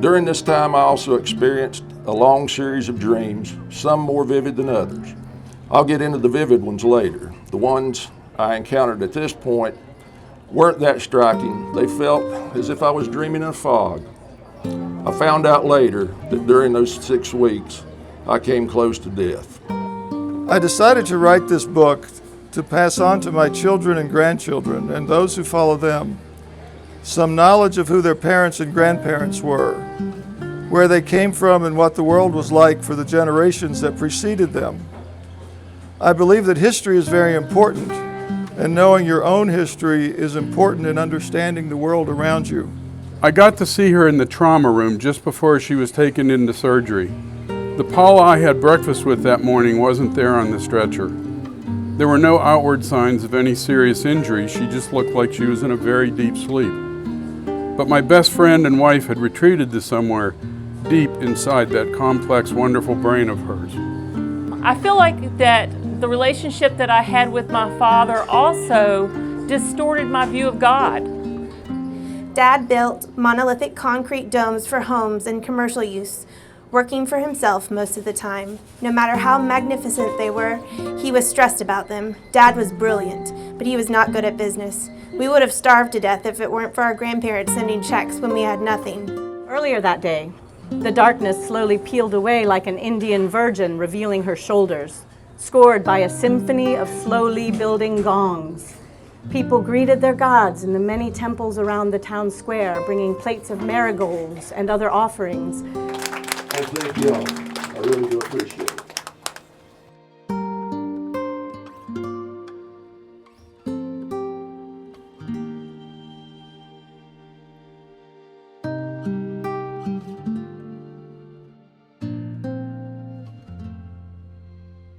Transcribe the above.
During this time, I also experienced a long series of dreams, some more vivid than others. I'll get into the vivid ones later. The ones I encountered at this point weren't that striking. They felt as if I was dreaming in a fog. I found out later that during those 6 weeks, I came close to death. I decided to write this book to pass on to my children and grandchildren and those who follow them some knowledge of who their parents and grandparents were, where they came from, and what the world was like for the generations that preceded them. I believe that history is very important, and knowing your own history is important in understanding the world around you. I got to see her in the trauma room just before she was taken into surgery. The Paula I had breakfast with that morning wasn't there on the stretcher. There were no outward signs of any serious injury. She just looked like she was in a very deep sleep. But my best friend and wife had retreated to somewhere deep inside that complex, wonderful brain of hers. I feel like that the relationship that I had with my father also distorted my view of God. Dad built monolithic concrete domes for homes and commercial use, working for himself most of the time. No matter how magnificent they were, he was stressed about them. Dad was brilliant, but he was not good at business. We would have starved to death if it weren't for our grandparents sending checks when we had nothing. Earlier that day, the darkness slowly peeled away like an Indian virgin revealing her shoulders, scored by a symphony of slowly building gongs. People greeted their gods in the many temples around the town square, bringing plates of marigolds and other offerings. Well, thank you all. I really do appreciate it.